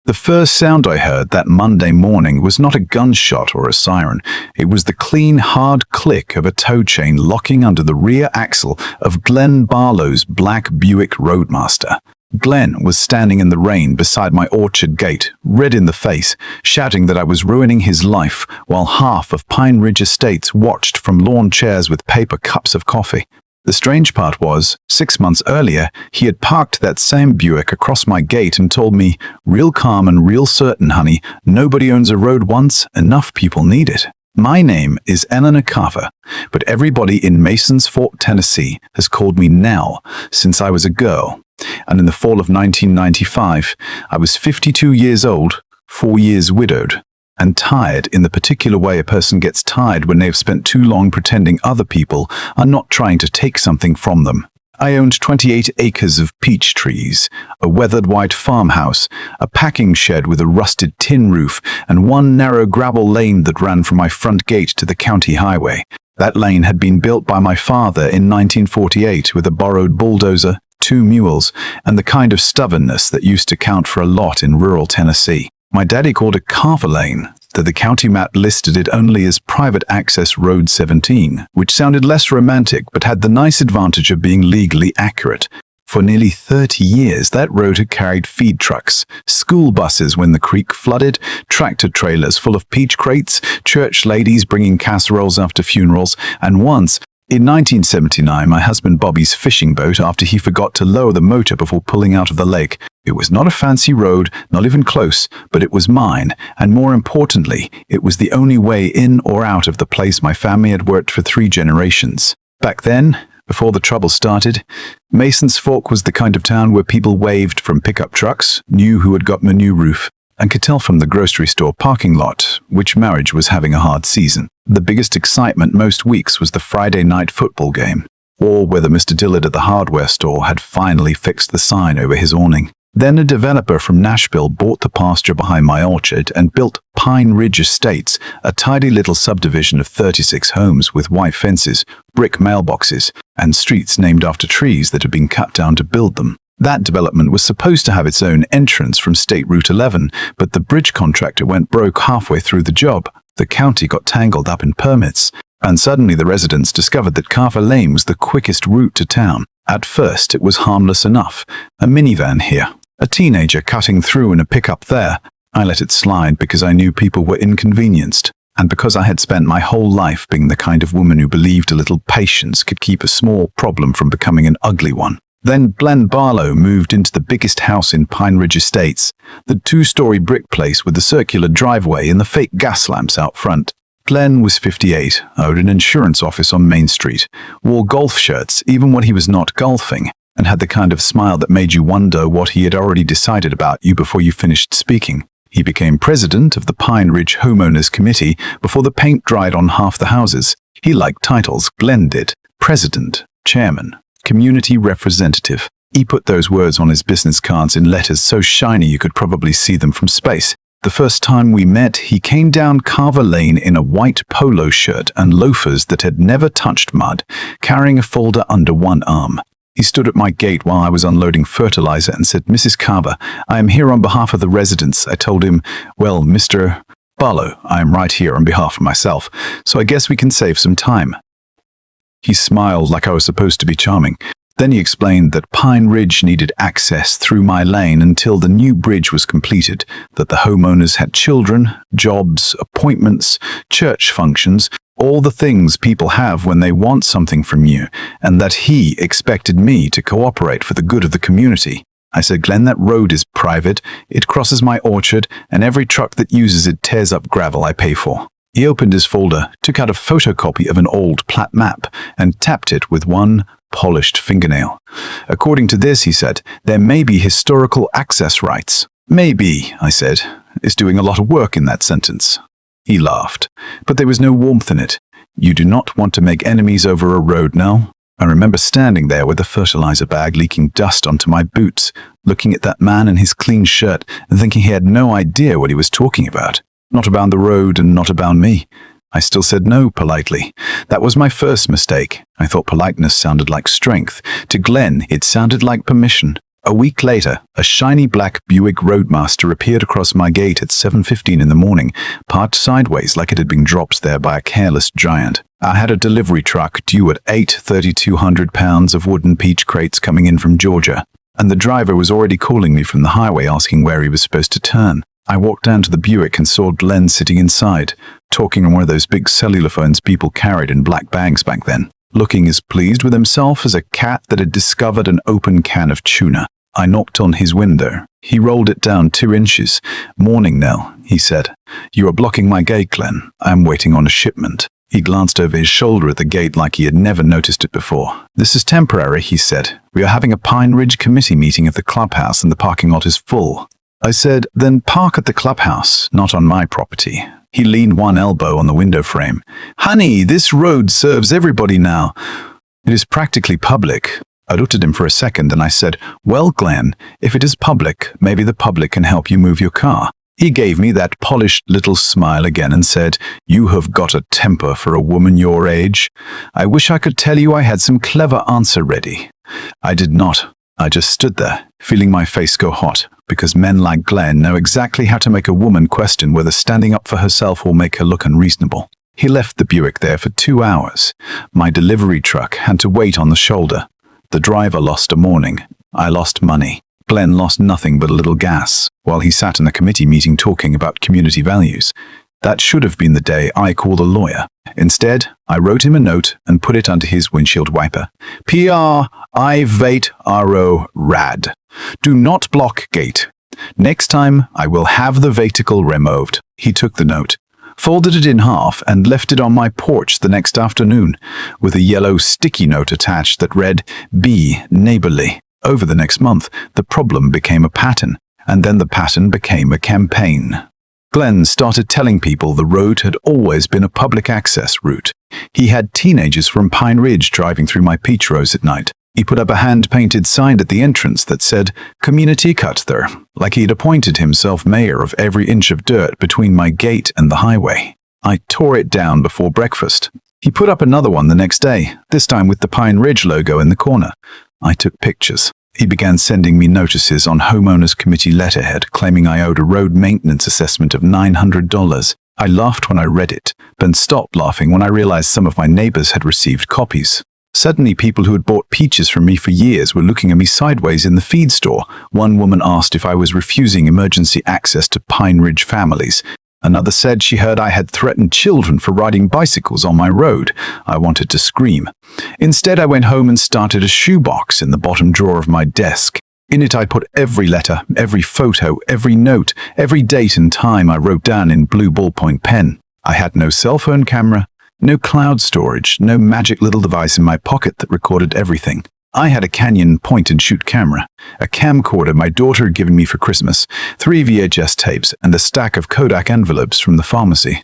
The first sound I heard that Monday morning was not a gunshot or a siren. It was the clean, hard click of a tow chain locking under the rear axle of Glenn Barlow's black Buick Roadmaster. Glenn was standing in the rain beside my orchard gate, red in the face, shouting that I was ruining his life, while half of Pine Ridge Estates watched from lawn chairs with paper cups of coffee. The strange part was, 6 months earlier, he had parked that same Buick across my gate and told me, "Real calm and real certain, honey. Nobody owns a road once, enough people need it." My name is Eleanor Carver, but everybody in Masons Fort, Tennessee has called me Nell since I was a girl. And in the fall of 1995, I was 52 years old, 4 years widowed, and tired in the particular way a person gets tired when they've spent too long pretending other people are not trying to take something from them. I owned 28 acres of peach trees, a weathered white farmhouse, a packing shed with a rusted tin roof, and one narrow gravel lane that ran from my front gate to the county highway. That lane had been built by my father in 1948 with a borrowed bulldozer, 2 mules, and the kind of stubbornness that used to count for a lot in rural Tennessee. My daddy called it Carver Lane, though the county map listed it only as Private Access Road 17, which sounded less romantic but had the nice advantage of being legally accurate. For nearly 30 years, that road had carried feed trucks, school buses when the creek flooded, tractor trailers full of peach crates, church ladies bringing casseroles after funerals, and once, in 1979, my husband Bobby's fishing boat after he forgot to lower the motor before pulling out of the lake. It was not a fancy road, not even close, but it was mine, and more importantly, it was the only way in or out of the place my family had worked for 3 generations. Back then, before the trouble started, Masons Fork was the kind of town where people waved from pickup trucks, knew who had gotten a new roof, and could tell from the grocery store parking lot which marriage was having a hard season. The biggest excitement most weeks was the Friday night football game, or whether Mr. Dillard at the hardware store had finally fixed the sign over his awning. Then a developer from Nashville bought the pasture behind my orchard and built Pine Ridge Estates, a tidy little subdivision of 36 homes with white fences, brick mailboxes, and streets named after trees that had been cut down to build them. That development was supposed to have its own entrance from State Route 11, but the bridge contractor went broke halfway through the job. The county got tangled up in permits, and suddenly the residents discovered that Carver Lane was the quickest route to town. At first, it was harmless enough. A minivan here, a teenager cutting through in a pickup there. I let it slide because I knew people were inconvenienced, and because I had spent my whole life being the kind of woman who believed a little patience could keep a small problem from becoming an ugly one. Then Glenn Barlow moved into the biggest house in Pine Ridge Estates, the 2-story brick place with the circular driveway and the fake gas lamps out front. Glenn was 58, owned an insurance office on Main Street, wore golf shirts even when he was not golfing, and had the kind of smile that made you wonder what he had already decided about you before you finished speaking. He became president of the Pine Ridge Homeowners Committee before the paint dried on half the houses. He liked titles. Glenn did. President, chairman, community representative. He put those words on his business cards in letters so shiny you could probably see them from space. The first time we met, he came down Carver Lane in a white polo shirt and loafers that had never touched mud, carrying a folder under one arm. He stood at my gate while I was unloading fertilizer and said, "Mrs. Carver, I am here on behalf of the residents." I told him, "Well, Mr. Barlow, I am right here on behalf of myself, so I guess we can save some time." He smiled like I was supposed to be charming. Then he explained that Pine Ridge needed access through my lane until the new bridge was completed, that the homeowners had children, jobs, appointments, church functions, all the things people have when they want something from you, and that he expected me to cooperate for the good of the community. I said, "Glenn, that road is private, it crosses my orchard, and every truck that uses it tears up gravel I pay for." He opened his folder, took out a photocopy of an old plat map, and tapped it with one polished fingernail. "According to this," he said, "there may be historical access rights." "Maybe," I said, is doing a lot of work in that sentence. He laughed, but there was no warmth in it. "You do not want to make enemies over a road now?" I remember standing there with a fertilizer bag leaking dust onto my boots, looking at that man in his clean shirt and thinking he had no idea what he was talking about. Not about the road and not about me. I still said no politely. That was my first mistake. I thought politeness sounded like strength. To Glenn, it sounded like permission. A week later, a shiny black Buick Roadmaster appeared across my gate at 7:15 in the morning, parked sideways like it had been dropped there by a careless giant. I had a delivery truck due at 8,200 pounds of wooden peach crates coming in from Georgia, and the driver was already calling me from the highway asking where he was supposed to turn. I walked down to the Buick and saw Glenn sitting inside, talking on one of those big cellular phones people carried in black bags back then, looking as pleased with himself as a cat that had discovered an open can of tuna. I knocked on his window. He rolled it down 2 inches. "Morning, Nell," he said. "You are blocking my gate, Glenn. I am waiting on a shipment." He glanced over his shoulder at the gate like he had never noticed it before. "This is temporary," he said. "We are having a Pine Ridge committee meeting at the clubhouse and the parking lot is full." I said, "Then park at the clubhouse, not on my property." He leaned one elbow on the window frame. "Honey, this road serves everybody now. It is practically public." I looked at him for a second and I said, "Well, Glenn, if it is public, maybe the public can help you move your car." He gave me that polished little smile again and said, "You have got a temper for a woman your age. I wish I could tell you I had some clever answer ready." I did not. I just stood there, feeling my face go hot, because men like Glenn know exactly how to make a woman question whether standing up for herself will make her look unreasonable. He left the Buick there for 2 hours. My delivery truck had to wait on the shoulder. The driver lost a morning. I lost money. Glenn lost nothing but a little gas, while he sat in a committee meeting talking about community values. That should have been the day I called a lawyer. Instead, I wrote him a note and put it under his windshield wiper. PR, I vate RO rad. Do not block gate. Next time, I will have the vaticle removed. He took the note, folded it in half, and left it on my porch the next afternoon, with a yellow sticky note attached that read, "Be neighborly." Over the next month, the problem became a pattern, and then the pattern became a campaign. Glenn started telling people the road had always been a public access route. He had teenagers from Pine Ridge driving through my peach rows at night. He put up a hand-painted sign at the entrance that said, "Community cut there," like he'd appointed himself mayor of every inch of dirt between my gate and the highway. I tore it down before breakfast. He put up another one the next day, this time with the Pine Ridge logo in the corner. I took pictures. He began sending me notices on homeowners committee letterhead claiming I owed a road maintenance assessment of $900. I laughed when I read it, then stopped laughing when I realized some of my neighbors had received copies. Suddenly, people who had bought peaches from me for years were looking at me sideways in the feed store. One woman asked if I was refusing emergency access to Pine Ridge families. Another said she heard I had threatened children for riding bicycles on my road. I wanted to scream. Instead, I went home and started a shoebox in the bottom drawer of my desk. In it, I put every letter, every photo, every note, every date and time I wrote down in blue ballpoint pen. I had no cell phone camera, no cloud storage, no magic little device in my pocket that recorded everything. I had a Canyon point-and-shoot camera, a camcorder my daughter had given me for Christmas, 3 VHS tapes, and a stack of Kodak envelopes from the pharmacy.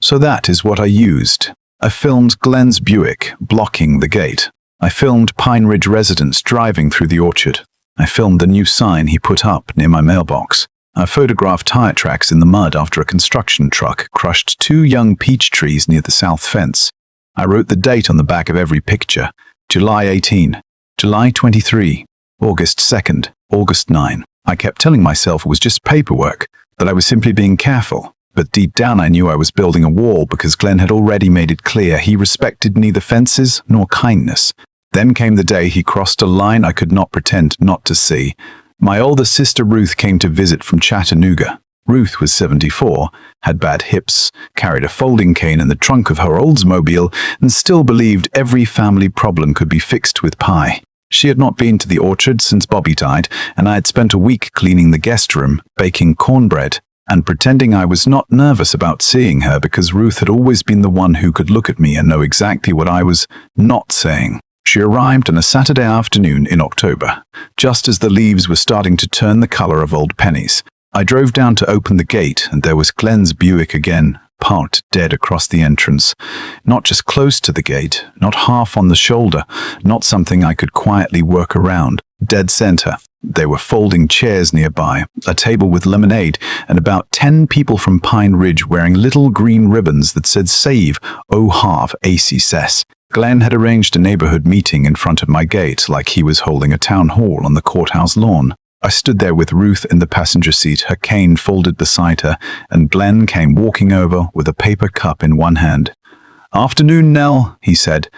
So that is what I used. I filmed Glenn's Buick blocking the gate. I filmed Pine Ridge residents driving through the orchard. I filmed the new sign he put up near my mailbox. I photographed tire tracks in the mud after a construction truck crushed 2 young peach trees near the south fence. I wrote the date on the back of every picture, July 18. July 23, August 2nd, August 9. I kept telling myself it was just paperwork, that I was simply being careful. But deep down I knew I was building a wall because Glenn had already made it clear he respected neither fences nor kindness. Then came the day he crossed a line I could not pretend not to see. My older sister Ruth came to visit from Chattanooga. Ruth was 74, had bad hips, carried a folding cane in the trunk of her Oldsmobile, and still believed every family problem could be fixed with pie. She had not been to the orchard since Bobby died, and I had spent a week cleaning the guest room, baking cornbread, and pretending I was not nervous about seeing her because Ruth had always been the one who could look at me and know exactly what I was not saying. She arrived on a Saturday afternoon in October, just as the leaves were starting to turn the color of old pennies. I drove down to open the gate, and there was Glenn's Buick again, parked dead across the entrance. Not just close to the gate, not half on the shoulder, not something I could quietly work around, dead center. There were folding chairs nearby, a table with lemonade, and about 10 people from Pine Ridge wearing little green ribbons that said "Save OHAV ACCESS." Glenn had arranged a neighborhood meeting in front of my gate like he was holding a town hall on the courthouse lawn. I stood there with Ruth in the passenger seat, her cane folded beside her, and Glenn came walking over with a paper cup in one hand. "Afternoon, Nell," he said.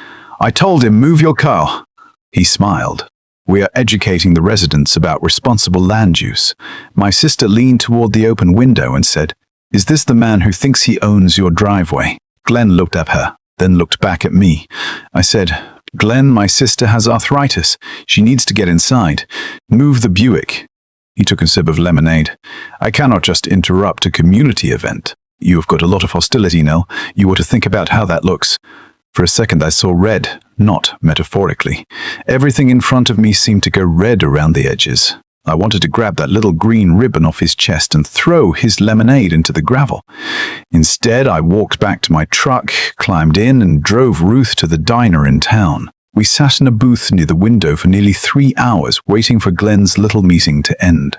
I told him, "Move your car." He smiled. "We are educating the residents about responsible land use." My sister leaned toward the open window and said, "Is this the man who thinks he owns your driveway?" Glenn looked at her, then looked back at me. I said, "Glenn, my sister has arthritis. She needs to get inside. Move the Buick." He took a sip of lemonade. "I cannot just interrupt a community event. You have got a lot of hostility, Nell. You ought to think about how that looks." For a second I saw red, not metaphorically. Everything in front of me seemed to go red around the edges. I wanted to grab that little green ribbon off his chest and throw his lemonade into the gravel. Instead, I walked back to my truck, climbed in, and drove Ruth to the diner in town. We sat in a booth near the window for nearly 3 hours, waiting for Glenn's little meeting to end.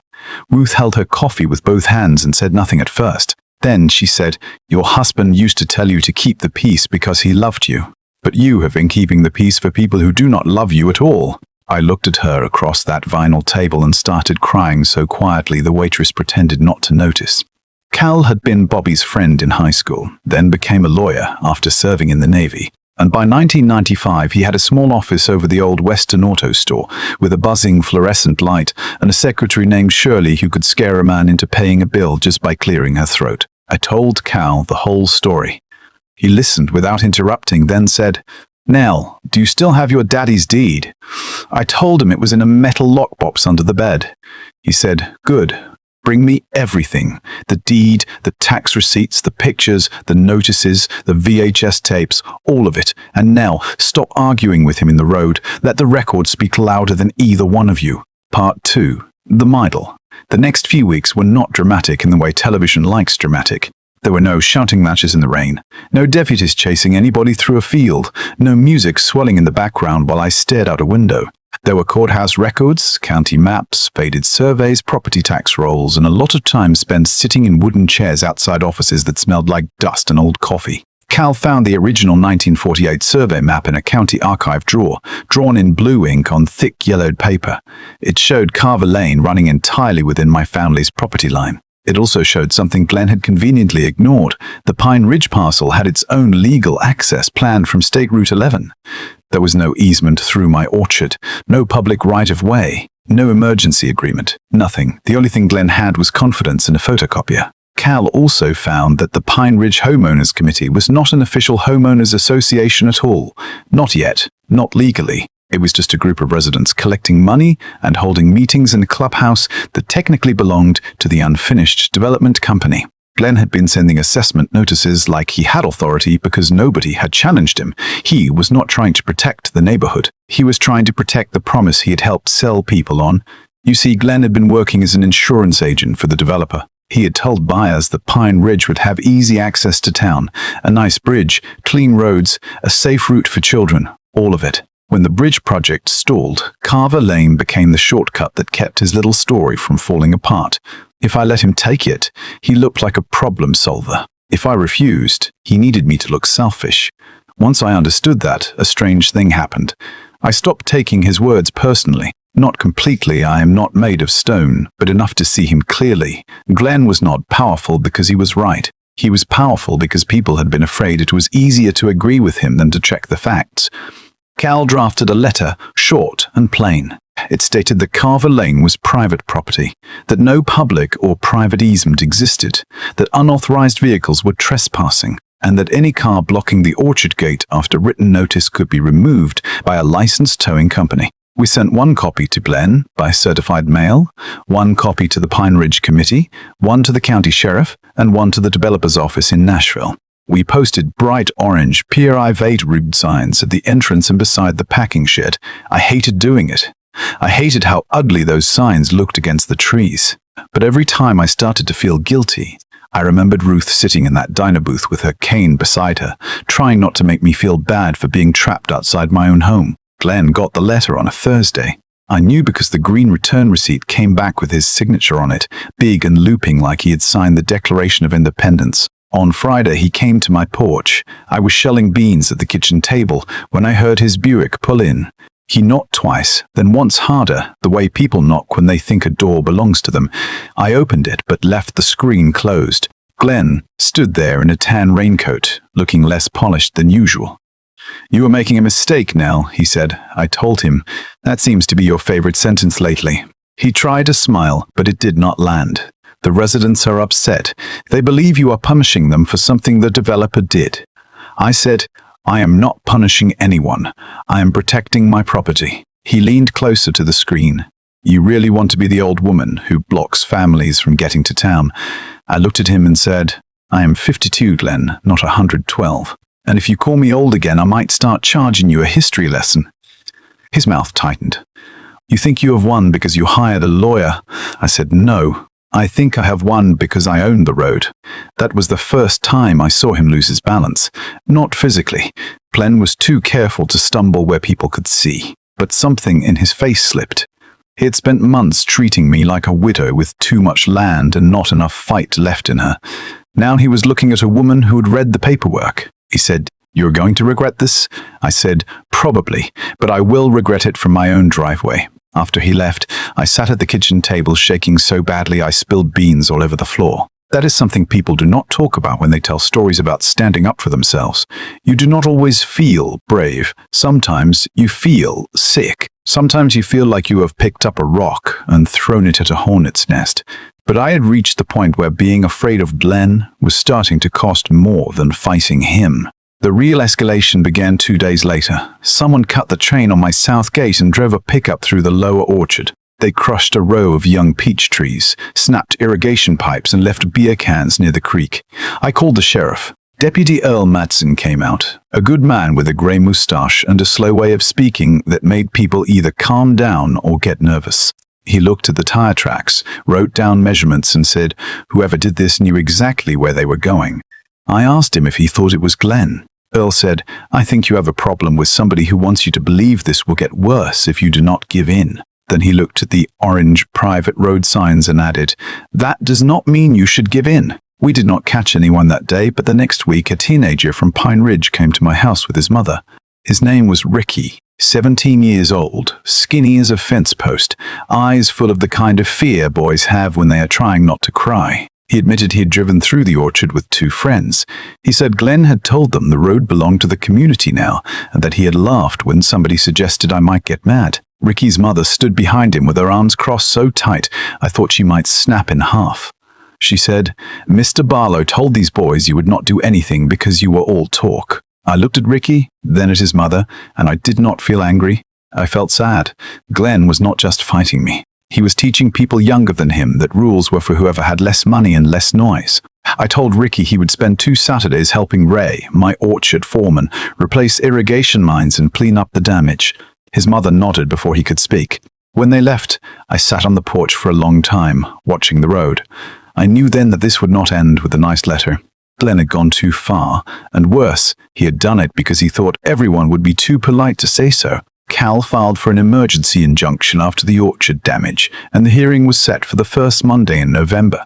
Ruth held her coffee with both hands and said nothing at first. Then she said, "Your husband used to tell you to keep the peace because he loved you. But you have been keeping the peace for people who do not love you at all." I looked at her across that vinyl table and started crying so quietly the waitress pretended not to notice. Cal had been Bobby's friend in high school, then became a lawyer after serving in the Navy. And by 1995 he had a small office over the old Western Auto store with a buzzing fluorescent light and a secretary named Shirley who could scare a man into paying a bill just by clearing her throat. I told Cal the whole story. He listened without interrupting, then said, "Nell, do you still have your daddy's deed?" I told him it was in a metal lockbox under the bed. He said, "Good. Bring me everything. The deed, the tax receipts, the pictures, the notices, the VHS tapes, all of it. And Nell, stop arguing with him in the road. Let the record speak louder than either one of you." Part 2. The Midel. The next few weeks were not dramatic in the way television likes dramatic. There were no shouting matches in the rain, no deputies chasing anybody through a field, no music swelling in the background while I stared out a window. There were courthouse records, county maps, faded surveys, property tax rolls, and a lot of time spent sitting in wooden chairs outside offices that smelled like dust and old coffee. Cal found the original 1948 survey map in a county archive drawer, drawn in blue ink on thick yellowed paper. It showed Carver Lane running entirely within my family's property line. It also showed something Glenn had conveniently ignored. The Pine Ridge parcel had its own legal access planned from State Route 11. There was no easement through my orchard, no public right-of-way, no emergency agreement, nothing. The only thing Glenn had was confidence in a photocopier. Cal also found that the Pine Ridge Homeowners Committee was not an official homeowners association at all. Not yet, not legally. It was just a group of residents collecting money and holding meetings in a clubhouse that technically belonged to the unfinished development company. Glenn had been sending assessment notices like he had authority because nobody had challenged him. He was not trying to protect the neighborhood. He was trying to protect the promise he had helped sell people on. You see, Glenn had been working as an insurance agent for the developer. He had told buyers that Pine Ridge would have easy access to town, a nice bridge, clean roads, a safe route for children, all of it. When the bridge project stalled, Carver Lane became the shortcut that kept his little story from falling apart. If I let him take it, he looked like a problem solver. If I refused, he needed me to look selfish. Once I understood that, a strange thing happened. I stopped taking his words personally. Not completely, I am not made of stone, but enough to see him clearly. Glenn was not powerful because he was right. He was powerful because people had been afraid it was easier to agree with him than to check the facts. Cal drafted a letter, short and plain. It stated that Carver Lane was private property, that no public or private easement existed, that unauthorized vehicles were trespassing, and that any car blocking the orchard gate after written notice could be removed by a licensed towing company. We sent one copy to Glenn by certified mail, one copy to the Pine Ridge Committee, one to the county sheriff, and one to the developer's office in Nashville. We posted bright orange Pier I-8 route signs at the entrance and beside the packing shed. I hated doing it. I hated how ugly those signs looked against the trees. But every time I started to feel guilty, I remembered Ruth sitting in that diner booth with her cane beside her, trying not to make me feel bad for being trapped outside my own home. Glenn got the letter on a Thursday. I knew because the green return receipt came back with his signature on it, big and looping like he had signed the Declaration of Independence. On Friday, he came to my porch. I was shelling beans at the kitchen table when I heard his Buick pull in. He knocked twice, then once harder, the way people knock when they think a door belongs to them. I opened it but left the screen closed. Glenn stood there in a tan raincoat, looking less polished than usual. "You are making a mistake, Nell," he said. I told him, "That seems to be your favorite sentence lately." He tried to smile, but it did not land. "The residents are upset. They believe you are punishing them for something the developer did." I said, "I am not punishing anyone. I am protecting my property." He leaned closer to the screen. "You really want to be the old woman who blocks families from getting to town?" I looked at him and said, "I am 52, Glenn, not 112. And if you call me old again, I might start charging you a history lesson." His mouth tightened. "You think you have won because you hired a lawyer?" I said, "No. I think I have won because I owned the road." That was the first time I saw him lose his balance. Not physically. Glenn was too careful to stumble where people could see. But something in his face slipped. He had spent months treating me like a widow with too much land and not enough fight left in her. Now he was looking at a woman who had read the paperwork. He said, "You're going to regret this?" I said, "Probably, but I will regret it from my own driveway." After he left, I sat at the kitchen table shaking so badly I spilled beans all over the floor. That is something people do not talk about when they tell stories about standing up for themselves. You do not always feel brave. Sometimes you feel sick. Sometimes you feel like you have picked up a rock and thrown it at a hornet's nest. But I had reached the point where being afraid of Glenn was starting to cost more than fighting him. The real escalation began 2 days later. Someone cut the chain on my south gate and drove a pickup through the lower orchard. They crushed a row of young peach trees, snapped irrigation pipes, and left beer cans near the creek. I called the sheriff. Deputy Earl Matson came out, a good man with a grey moustache and a slow way of speaking that made people either calm down or get nervous. He looked at the tire tracks, wrote down measurements, and said whoever did this knew exactly where they were going. I asked him if he thought it was Glenn. Earl said, "I think you have a problem with somebody who wants you to believe this will get worse if you do not give in." Then he looked at the orange private road signs and added, "That does not mean you should give in." We did not catch anyone that day, but the next week a teenager from Pine Ridge came to my house with his mother. His name was Ricky, 17 years old, skinny as a fence post, eyes full of the kind of fear boys have when they are trying not to cry. He admitted he had driven through the orchard with 2 friends. He said Glenn had told them the road belonged to the community now, and that he had laughed when somebody suggested I might get mad. Ricky's mother stood behind him with her arms crossed so tight I thought she might snap in half. She said, "Mr. Barlow told these boys you would not do anything because you were all talk." I looked at Ricky, then at his mother, and I did not feel angry. I felt sad. Glenn was not just fighting me. He was teaching people younger than him that rules were for whoever had less money and less noise. I told Ricky he would spend 2 Saturdays helping Ray, my orchard foreman, replace irrigation lines and clean up the damage. His mother nodded before he could speak. When they left, I sat on the porch for a long time, watching the road. I knew then that this would not end with a nice letter. Glenn had gone too far, and worse, he had done it because he thought everyone would be too polite to say so. Cal filed for an emergency injunction after the orchard damage, and the hearing was set for the first Monday in November.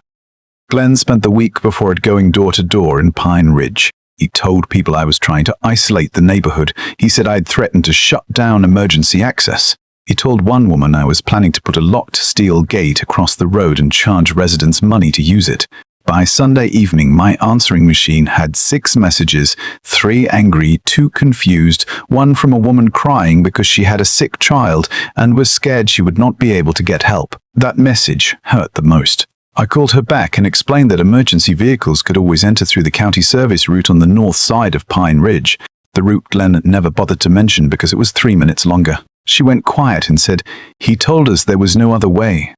Glenn spent the week before it going door to door in Pine Ridge. He told people I was trying to isolate the neighborhood. He said I'd threatened to shut down emergency access. He told one woman I was planning to put a locked steel gate across the road and charge residents money to use it. By Sunday evening, my answering machine had 6 messages, 3 angry, 2 confused, 1 from a woman crying because she had a sick child and was scared she would not be able to get help. That message hurt the most. I called her back and explained that emergency vehicles could always enter through the county service route on the north side of Pine Ridge, the route Glenn never bothered to mention because it was 3 minutes longer. She went quiet and said, "He told us there was no other way."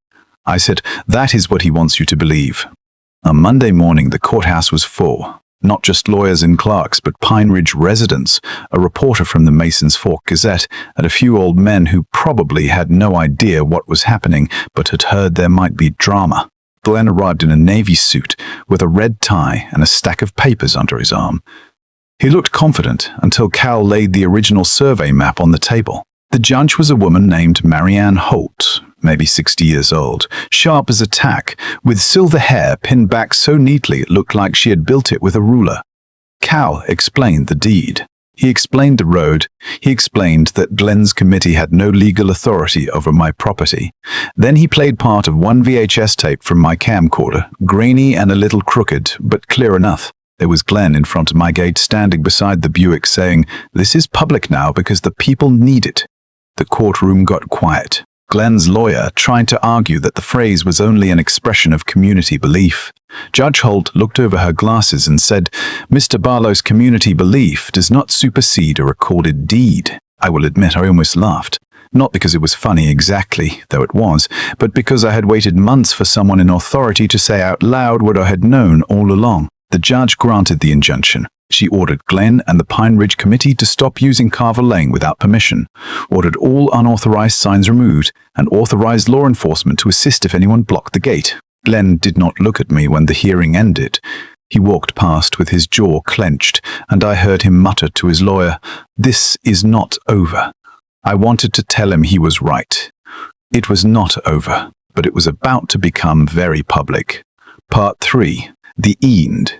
I said, "That is what he wants you to believe." On Monday morning, the courthouse was full. Not just lawyers and clerks, but Pine Ridge residents, a reporter from the Masons Fork Gazette, and a few old men who probably had no idea what was happening, but had heard there might be drama. Glenn arrived in a navy suit with a red tie and a stack of papers under his arm. He looked confident until Cal laid the original survey map on the table. The judge was a woman named Marianne Holt, maybe 60 years old, sharp as a tack, with silver hair pinned back so neatly it looked like she had built it with a ruler. Cal explained the deed. He explained the road. He explained that Glenn's committee had no legal authority over my property. Then he played part of one VHS tape from my camcorder, grainy and a little crooked, but clear enough. There was Glenn in front of my gate standing beside the Buick saying, "This is public now because the people need it." The courtroom got quiet. Glenn's lawyer tried to argue that the phrase was only an expression of community belief. Judge Holt looked over her glasses and said, "Mr. Barlow's community belief does not supersede a recorded deed." I will admit I almost laughed. Not because it was funny exactly, though it was, but because I had waited months for someone in authority to say out loud what I had known all along. The judge granted the injunction. She ordered Glenn and the Pine Ridge Committee to stop using Carver Lane without permission, ordered all unauthorized signs removed, and authorized law enforcement to assist if anyone blocked the gate. Glenn did not look at me when the hearing ended. He walked past with his jaw clenched, and I heard him mutter to his lawyer, "This is not over." I wanted to tell him he was right. It was not over, but it was about to become very public. Part 3. The End.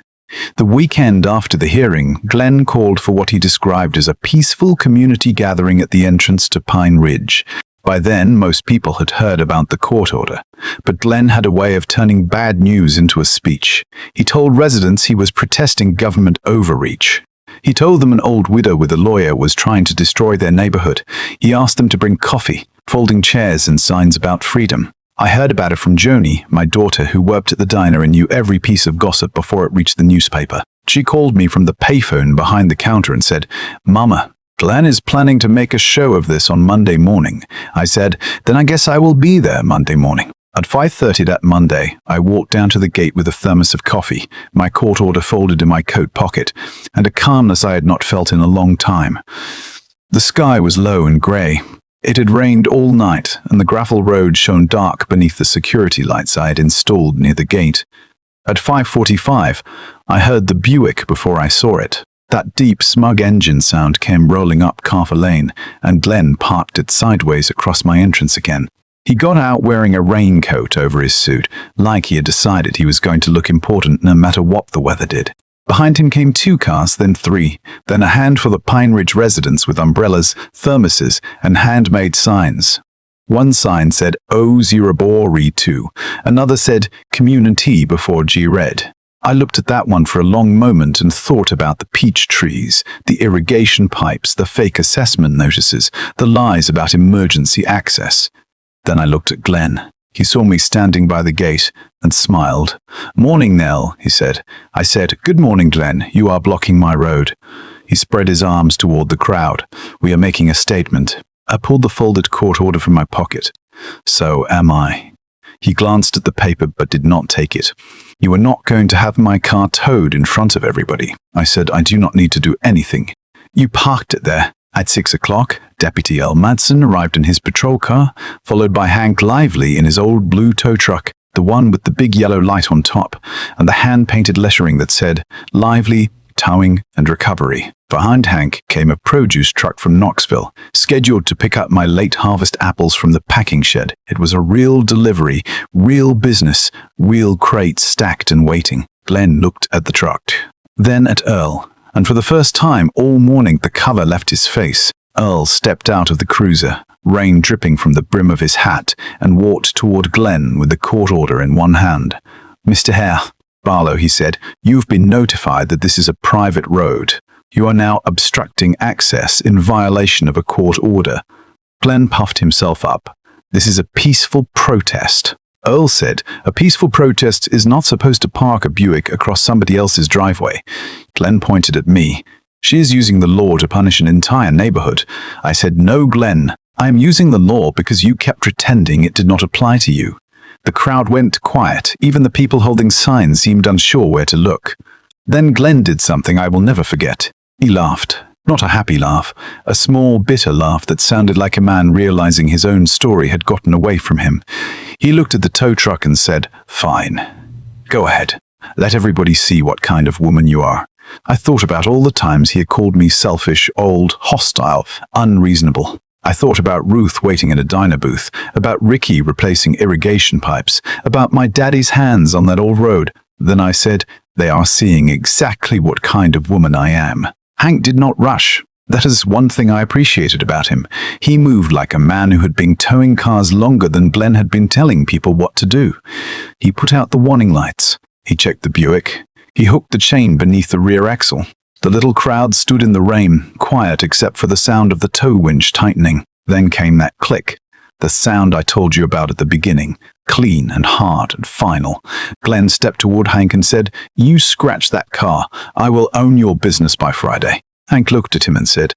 The weekend after the hearing, Glenn called for what he described as a peaceful community gathering at the entrance to Pine Ridge. By then, most people had heard about the court order, but Glenn had a way of turning bad news into a speech. He told residents he was protesting government overreach. He told them an old widow with a lawyer was trying to destroy their neighborhood. He asked them to bring coffee, folding chairs, and signs about freedom. I heard about it from Joni, my daughter, who worked at the diner and knew every piece of gossip before it reached the newspaper. She called me from the payphone behind the counter and said, "Mama, Glenn is planning to make a show of this on Monday morning." I said, "Then I guess I will be there Monday morning." At 5:30 that Monday, I walked down to the gate with a thermos of coffee, my court order folded in my coat pocket, and a calmness I had not felt in a long time. The sky was low and grey. It had rained all night, and the gravel road shone dark beneath the security lights I had installed near the gate. At 5:45, I heard the Buick before I saw it. That deep, smug engine sound came rolling up Carver Lane, and Glenn parked it sideways across my entrance again. He got out wearing a raincoat over his suit, like he had decided he was going to look important no matter what the weather did. Behind him came 2 cars, then 3, then a handful of Pine Ridge residents with umbrellas, thermoses, and handmade signs. One sign said "O Zerabori 2", another said "Community" before G read. I looked at that one for a long moment and thought about the peach trees, the irrigation pipes, the fake assessment notices, the lies about emergency access. Then I looked at Glenn. He saw me standing by the gate and smiled. "Morning, Nell," he said. I said, "Good morning, Glenn. You are blocking my road." He spread his arms toward the crowd. "We are making a statement." I pulled the folded court order from my pocket. "So am I." He glanced at the paper but did not take it. "You are not going to have my car towed in front of everybody." I said, "I do not need to do anything." "You parked it there." At 6 o'clock, Deputy L. Madsen arrived in his patrol car, followed by Hank Lively in his old blue tow truck, the one with the big yellow light on top, and the hand-painted lettering that said, "Lively, Towing and Recovery." Behind Hank came a produce truck from Knoxville, scheduled to pick up my late harvest apples from the packing shed. It was a real delivery, real business, real crates stacked and waiting. Glenn looked at the truck, then at Earl, and for the first time all morning the color left his face. Earl stepped out of the cruiser, rain dripping from the brim of his hat, and walked toward Glenn with the court order in one hand. "Mr. Hare, Barlow," he said, "you've been notified that this is a private road. You are now obstructing access in violation of a court order." Glenn puffed himself up. "This is a peaceful protest." Earl said, "A peaceful protest is not supposed to park a Buick across somebody else's driveway." Glenn pointed at me. "She is using the law to punish an entire neighborhood." I said, "No, Glenn, I am using the law because you kept pretending it did not apply to you." The crowd went quiet. Even the people holding signs seemed unsure where to look. Then Glenn did something I will never forget. He laughed. Not a happy laugh, a small, bitter laugh that sounded like a man realizing his own story had gotten away from him. He looked at the tow truck and said, "Fine. Go ahead. Let everybody see what kind of woman you are." I thought about all the times he had called me selfish, old, hostile, unreasonable. I thought about Ruth waiting in a diner booth, about Ricky replacing irrigation pipes, about my daddy's hands on that old road. Then I said, they are seeing exactly what kind of woman I am. Hank did not rush. That is one thing I appreciated about him. He moved like a man who had been towing cars longer than Glenn had been telling people what to do. He put out the warning lights. He checked the Buick. He hooked the chain beneath the rear axle. The little crowd stood in the rain, quiet except for the sound of the tow winch tightening. Then came that click, the sound I told you about at the beginning, clean and hard and final. Glenn stepped toward Hank and said, "You scratch that car. I will own your business by Friday." Hank looked at him and said,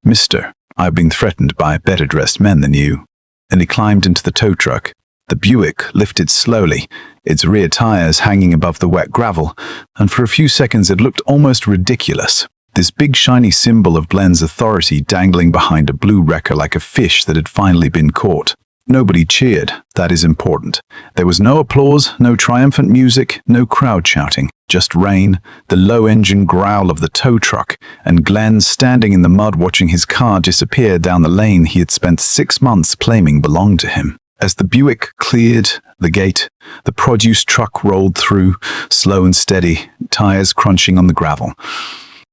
"Mister, I've been threatened by better-dressed men than you." Then he climbed into the tow truck. The Buick lifted slowly, its rear tires hanging above the wet gravel, and for a few seconds it looked almost ridiculous. This big shiny symbol of Glenn's authority dangling behind a blue wrecker like a fish that had finally been caught. Nobody cheered. That is important. There was no applause, no triumphant music, no crowd shouting. Just rain, the low-engine growl of the tow truck, and Glenn standing in the mud watching his car disappear down the lane he had spent 6 months claiming belonged to him. As the Buick cleared the gate, the produce truck rolled through, slow and steady, tires crunching on the gravel.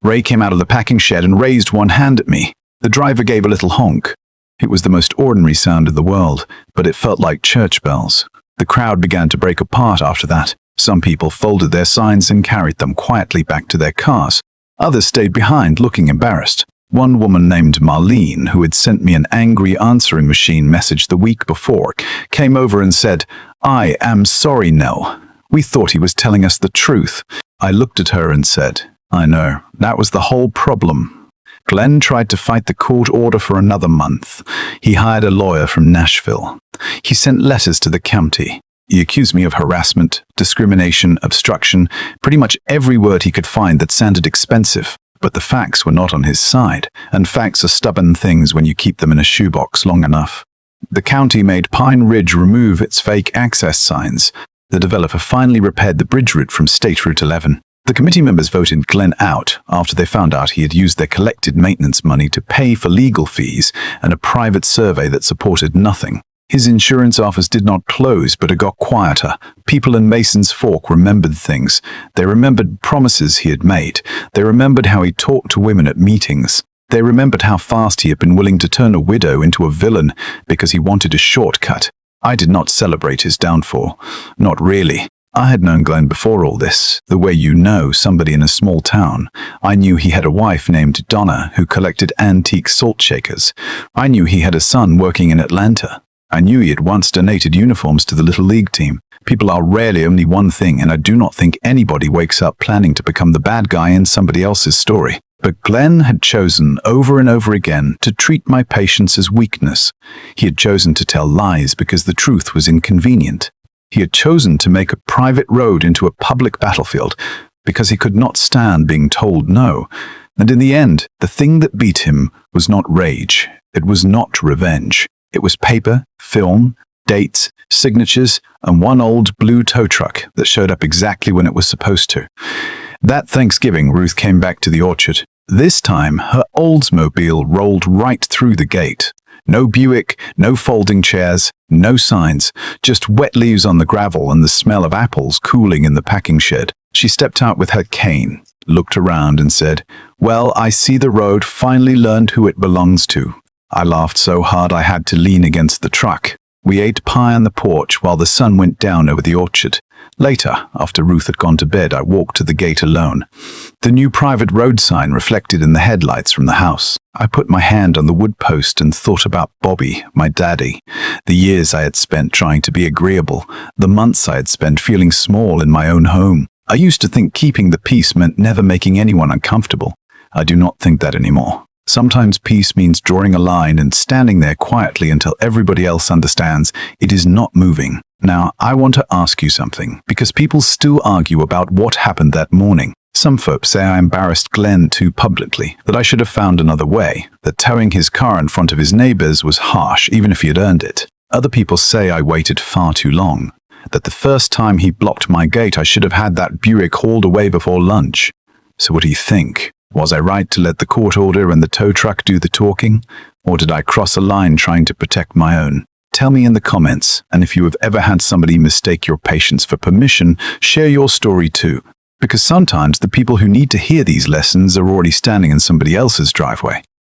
Ray came out of the packing shed and raised one hand at me. The driver gave a little honk. It was the most ordinary sound in the world, but it felt like church bells. The crowd began to break apart after that. Some people folded their signs and carried them quietly back to their cars. Others stayed behind, looking embarrassed. One woman named Marlene, who had sent me an angry answering machine message the week before, came over and said, "I am sorry, Nell. We thought he was telling us the truth." I looked at her and said, "I know, that was the whole problem." Glenn tried to fight the court order for another month. He hired a lawyer from Nashville. He sent letters to the county. He accused me of harassment, discrimination, obstruction, pretty much every word he could find that sounded expensive. But the facts were not on his side, and facts are stubborn things when you keep them in a shoebox long enough. The county made Pine Ridge remove its fake access signs. The developer finally repaired the bridge route from State Route 11. The committee members voted Glenn out after they found out he had used their collected maintenance money to pay for legal fees and a private survey that supported nothing. His insurance office did not close, but it got quieter. People in Mason's Fork remembered things. They remembered promises he had made. They remembered how he talked to women at meetings. They remembered how fast he had been willing to turn a widow into a villain because he wanted a shortcut. I did not celebrate his downfall. Not really. I had known Glenn before all this, the way you know somebody in a small town. I knew he had a wife named Donna who collected antique salt shakers. I knew he had a son working in Atlanta. I knew he had once donated uniforms to the Little League team. People are rarely only one thing, and I do not think anybody wakes up planning to become the bad guy in somebody else's story. But Glenn had chosen over and over again to treat my patience as weakness. He had chosen to tell lies because the truth was inconvenient. He had chosen to make a private road into a public battlefield because he could not stand being told no. And in the end, the thing that beat him was not rage. It was not revenge. It was paper, film, dates, signatures, and one old blue tow truck that showed up exactly when it was supposed to. That Thanksgiving, Ruth came back to the orchard. This time, her Oldsmobile rolled right through the gate. No Buick, no folding chairs, no signs, just wet leaves on the gravel and the smell of apples cooling in the packing shed. She stepped out with her cane, looked around and said, "Well, I see the road finally learned who it belongs to." I laughed so hard I had to lean against the truck. We ate pie on the porch while the sun went down over the orchard. Later, after Ruth had gone to bed, I walked to the gate alone. The new private road sign reflected in the headlights from the house. I put my hand on the wood post and thought about Bobby, my daddy, the years I had spent trying to be agreeable, the months I had spent feeling small in my own home. I used to think keeping the peace meant never making anyone uncomfortable. I do not think that anymore. Sometimes peace means drawing a line and standing there quietly until everybody else understands it is not moving. Now, I want to ask you something, because people still argue about what happened that morning. Some folks say I embarrassed Glenn too publicly, that I should have found another way, that towing his car in front of his neighbors was harsh even if he had earned it. Other people say I waited far too long, that the first time he blocked my gate I should have had that Buick hauled away before lunch. So what do you think? Was I right to let the court order and the tow truck do the talking? Or did I cross a line trying to protect my own? Tell me in the comments, and if you have ever had somebody mistake your patience for permission, share your story too. Because sometimes the people who need to hear these lessons are already standing in somebody else's driveway.